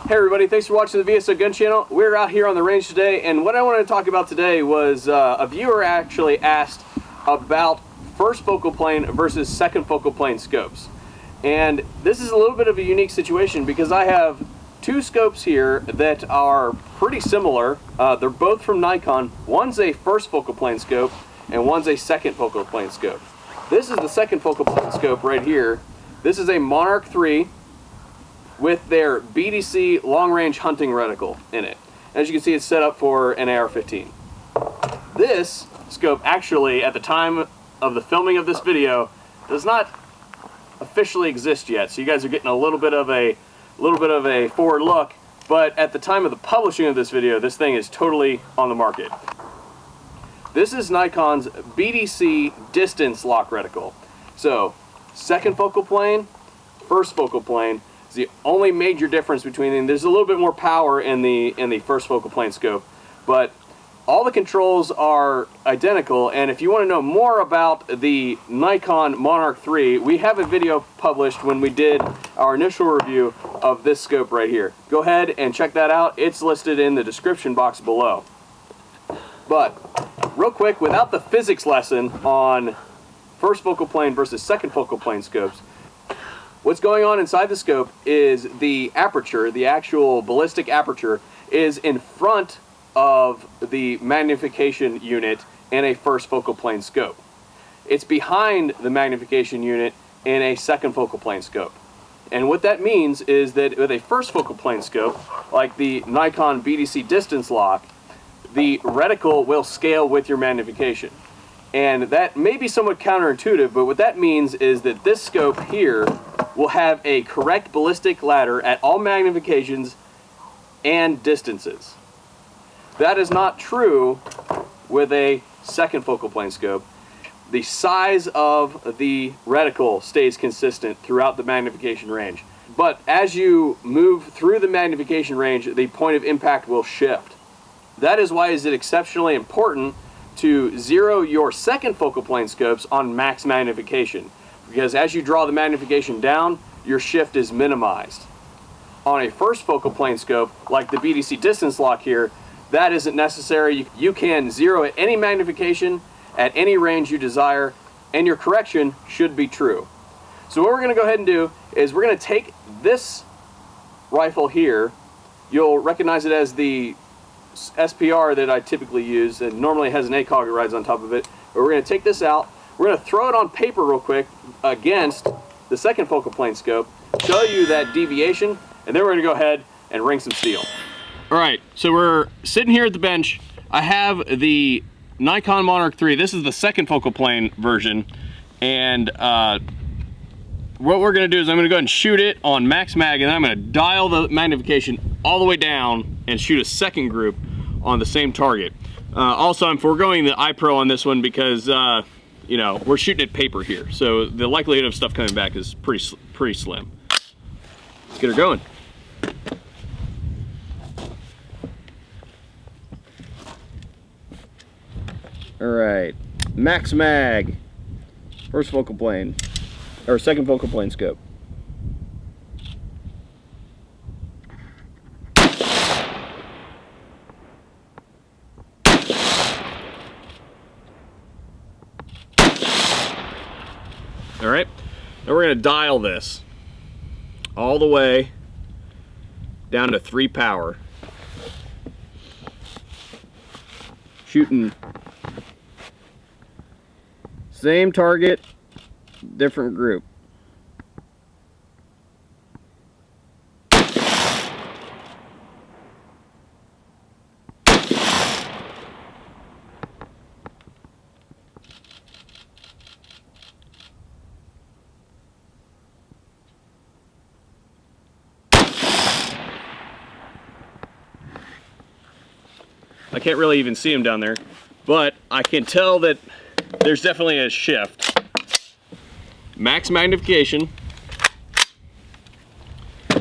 Hey everybody, thanks for watching the VSO Gun Channel. We're out here on the range today, and what I wanted to talk about today was a viewer actually asked about first focal plane versus second focal plane scopes. And this is a little bit of a unique situation because I have two scopes here that are pretty similar. They're both from Nikon. One's a first focal plane scope and one's a second focal plane scope. This is the second focal plane scope right here. This is a Monarch 3 with their BDC long-range hunting reticle in it. As you can see, it's set up for an AR-15. This scope actually, at the time of the filming of this video, does not officially exist yet. So you guys are getting a little bit of a forward look. But at the time of the publishing of this video, this thing is totally on the market. This is Nikon's BDC distance lock reticle. So second focal plane, first focal plane. Is the only major difference between them. There's a little bit more power in the first focal plane scope, but all the controls are identical. And if you want to know more about the Nikon Monarch 3, we have a video published when we did our initial review of this scope right here. Go ahead and check that out. It's listed in the description box below. But real quick, without the physics lesson on first focal plane versus second focal plane scopes, what's going on inside the scope is the aperture, the actual ballistic aperture, is in front of the magnification unit in a first focal plane scope. It's behind the magnification unit in a second focal plane scope. And what that means is that with a first focal plane scope, like the Nikon BDC distance lock, the reticle will scale with your magnification. And that may be somewhat counterintuitive, but what that means is that this scope here will have a correct ballistic ladder at all magnifications and distances. That is not true with a second focal plane scope. The size of the reticle stays consistent throughout the magnification range. But as you move through the magnification range, the point of impact will shift. That is why it is exceptionally important to zero your second focal plane scopes on max magnification, because as you draw the magnification down, your shift is minimized. On a first focal plane scope, like the BDC distance lock here, that isn't necessary. You can zero at any magnification, at any range you desire, and your correction should be true. So what we're going to go ahead and do is we're going to take this rifle here. You'll recognize it as the SPR that I typically use, and normally has an ACOG that rides on top of it. But we're going to take this out. We're going to throw it on paper real quick against the second focal plane scope, show you that deviation, and then we're going to go ahead and ring some steel. All right, so we're sitting here at the bench. I have the Nikon Monarch 3. This is the second focal plane version, and what we're going to do is I'm going to go ahead and shoot it on max mag, and then I'm going to dial the magnification all the way down and shoot a second group on the same target. Also, I'm foregoing the iPro on this one because you know, we're shooting at paper here, so the likelihood of stuff coming back is pretty slim. Let's get her going. All right, max mag, first focal plane, or second focal plane scope. All right, now we're going to dial this all the way down to 3 power. Shooting same target, different group. I can't really even see him down there, but I can tell that there's definitely a shift. Max magnification,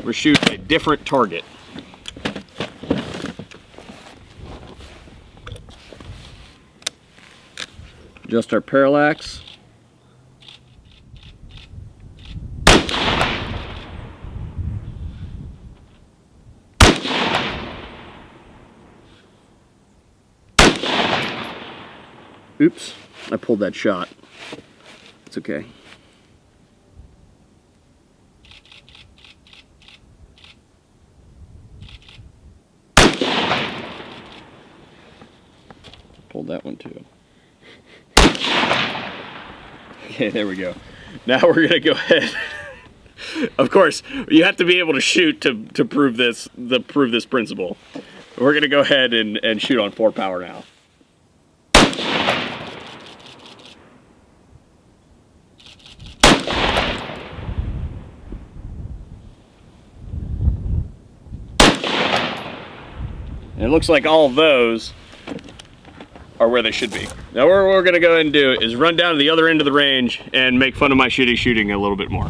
we're shooting a different target. Adjust our parallax. Oops, I pulled that shot. It's okay. Pulled that one too. Okay, there we go. Now we're gonna go ahead. Of course, you have to be able to shoot to prove this principle. We're gonna go ahead and shoot on 4 power now. And it looks like all of those are where they should be. Now what we're gonna go ahead and do is run down to the other end of the range and make fun of my shitty shooting a little bit more.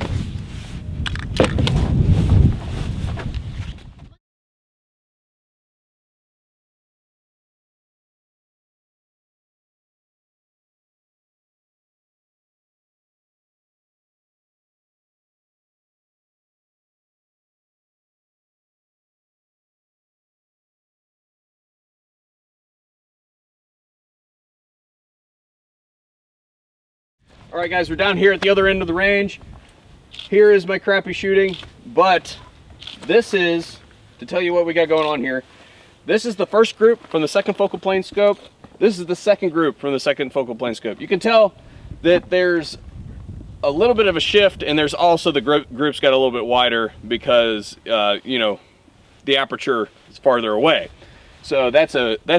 All right, guys, we're down here at the other end of the range. Here is my crappy shooting, but this is, to tell you what we got going on here, this is the first group from the second focal plane scope. This is the second group from the second focal plane scope. You can tell that there's a little bit of a shift, and there's also the groups got a little bit wider because, you know, the aperture is farther away. So that's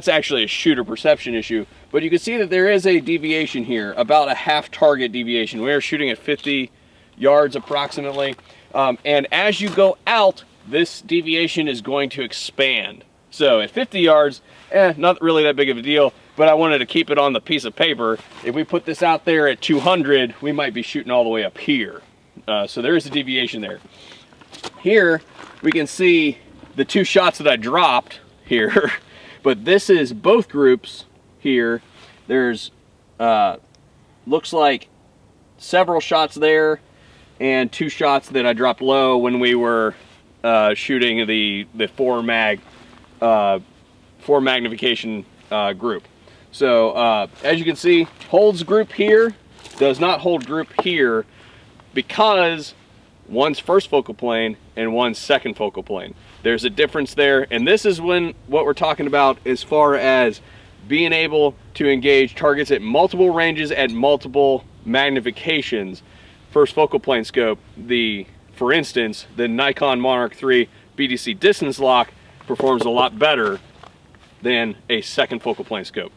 actually a shooter perception issue. But you can see that there is a deviation here, about a half target deviation. We are shooting at 50 yards approximately. And as you go out, this deviation is going to expand. So at 50 yards, not really that big of a deal, but I wanted to keep it on the piece of paper. If we put this out there at 200, we might be shooting all the way up here. So there is a deviation there. Here, we can see the 2 shots that I dropped here, but this is both groups here. There's looks like several shots there and 2 shots that I dropped low when we were shooting the 4 magnification group. So as you can see, holds group here does not hold group here because one's first focal plane and one's second focal plane. There's a difference there, and this is what we're talking about as far as being able to engage targets at multiple ranges at multiple magnifications. First focal plane scope, for instance, the Nikon Monarch 3 BDC distance lock performs a lot better than a second focal plane scope.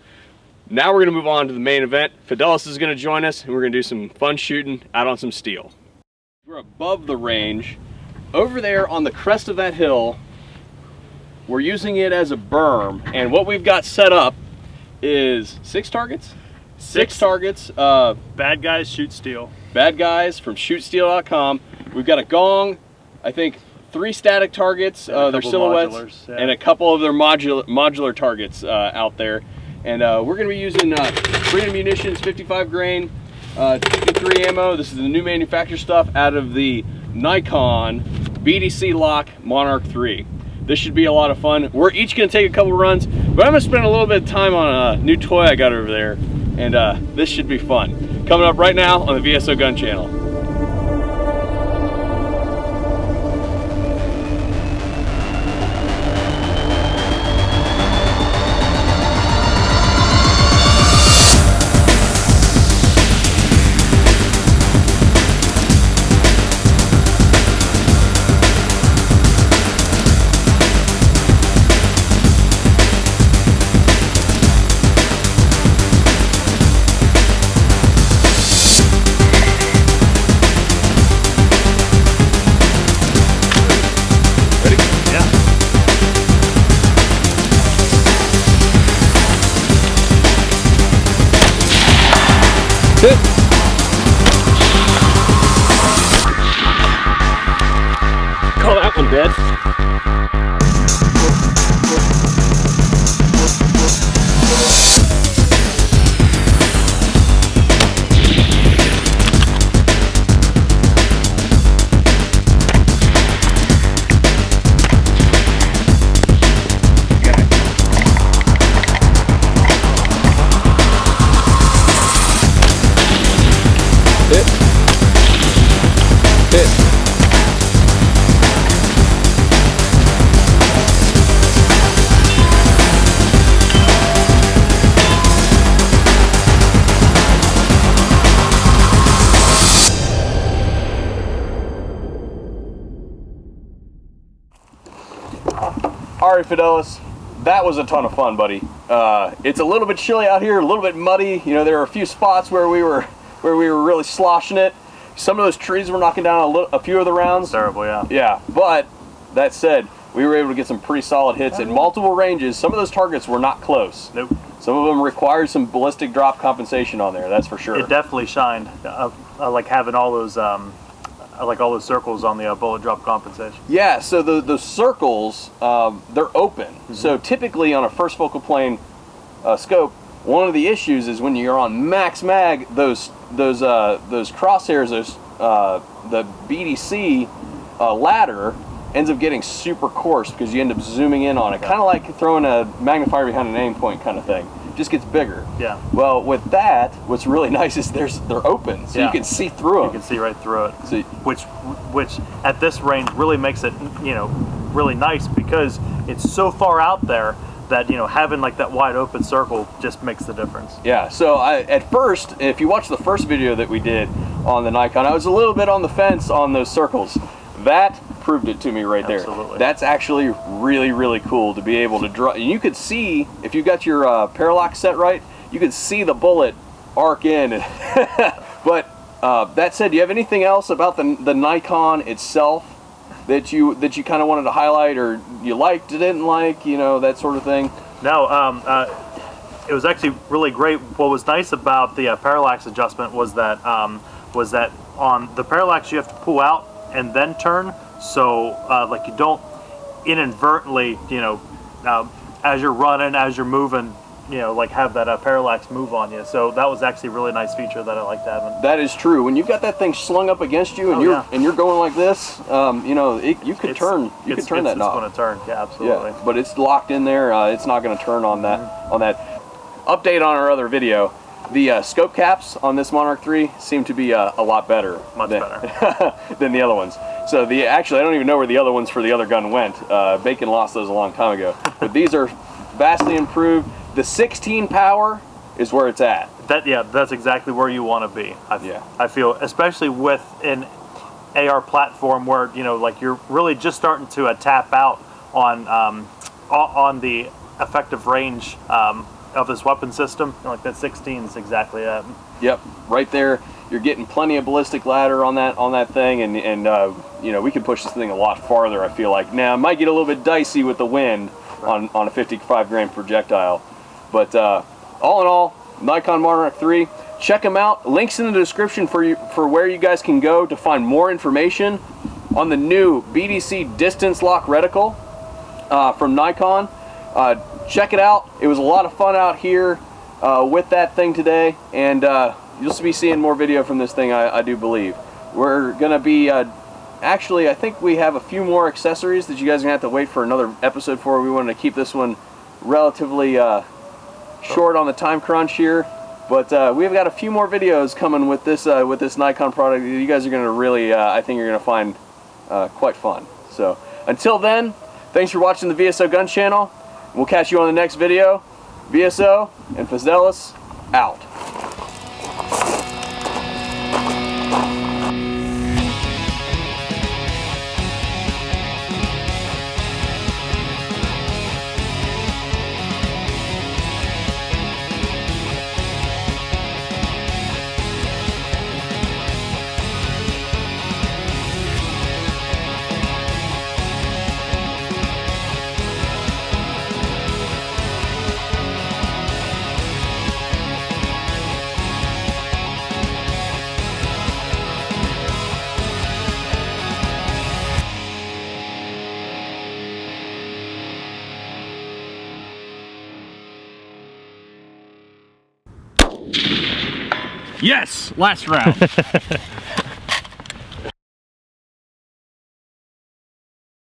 Now we're going to move on to the main event. Fidelis is going to join us, and we're going to do some fun shooting out on some steel. We're above the range. Over there on the crest of that hill, we're using it as a berm, and what we've got set up is 6 targets? 6 targets. Bad guys shoot steel. Bad guys from shootsteel.com. We've got a gong, I think 3 static targets, their silhouettes, yeah, and a couple of their modular targets out there. And we're going to be using Freedom Munitions 55 grain 2-3 ammo. This is the new manufacturer stuff out of the Nikon BDC lock Monarch 3. This should be a lot of fun. We're each going to take a couple runs, but I'm going to spend a little bit of time on a new toy I got over there, and this should be fun. Coming up right now on the VSO Gun Channel. Call that one dead. All right, Fidelis, that was a ton of fun, buddy. It's a little bit chilly out here, a little bit muddy. You know, there are a few spots where we were really sloshing it. Some of those trees were knocking down a few of the rounds. Terrible, yeah. Yeah, but that said, we were able to get some pretty solid hits at multiple ranges. Some of those targets were not close. Nope. Some of them required some ballistic drop compensation on there, that's for sure. It definitely shined. I like having all those circles on the bullet drop compensation. Yeah, so the circles, they're open. So typically on a first focal plane scope, one of the issues is when you're on max mag, those crosshairs, the BDC ladder ends up getting super coarse because you end up zooming in on it, kind of like throwing a magnifier behind an aim point kind of thing. Just gets bigger. Yeah. Well, with that, what's really nice is they're open, so you can see through them. You can see right through it. So, which at this range really makes it, really nice because it's so far out there that having like that wide open circle just makes the difference. Yeah. So at first, if you watch the first video that we did on the Nikon, I was a little bit on the fence on those circles. That proved it to me right there. Absolutely. That's actually really, really cool to be able to draw. And you could see, if you got your parallax set right, you could see the bullet arc in. But that said, do you have anything else about the Nikon itself that you kind of wanted to highlight, or you liked, didn't like, that sort of thing? No, it was actually really great. What was nice about the parallax adjustment was that on the parallax you have to pull out and then turn, so like you don't inadvertently, as you're running, as you're moving, like have that parallax move on you. So that was actually a really nice feature that I liked having. That is true. When you've got that thing slung up against you and you're going like this, you could turn that knob. It's going to turn. Yeah, absolutely. Yeah, but it's locked in there. It's not going to turn on that. On that. Update on our other video. The scope caps on this Monarch 3 seem to be a lot better. Much better. Than the other ones. So actually, I don't even know where the other ones for the other gun went. Bacon lost those a long time ago. But these are vastly improved. The 16 power is where it's at. That's exactly where you want to be. I feel, especially with an AR platform where like you're really just starting to tap out on the effective range of this weapon system. Like that 16 is exactly it. Yep, right there. You're getting plenty of ballistic ladder on that thing, and we can push this thing a lot farther. I feel like now it might get a little bit dicey with the wind on a 55 grain projectile, but all in all, Nikon Monarch 3. Check them out. Links in the description for where you guys can go to find more information on the new BDC distance lock reticle from Nikon. Check it out. It was a lot of fun out here with that thing today, and you'll be seeing more video from this thing, I do believe. We're going to be, actually, I think we have a few more accessories that you guys are going to have to wait for another episode for. We wanted to keep this one relatively short on the time crunch here, but we've got a few more videos coming with this Nikon product that you guys are going to really, I think you're going to find quite fun. So until then, thanks for watching the VSO Gun Channel. We'll catch you on the next video. VSO and Fidelis out. Yes, last round.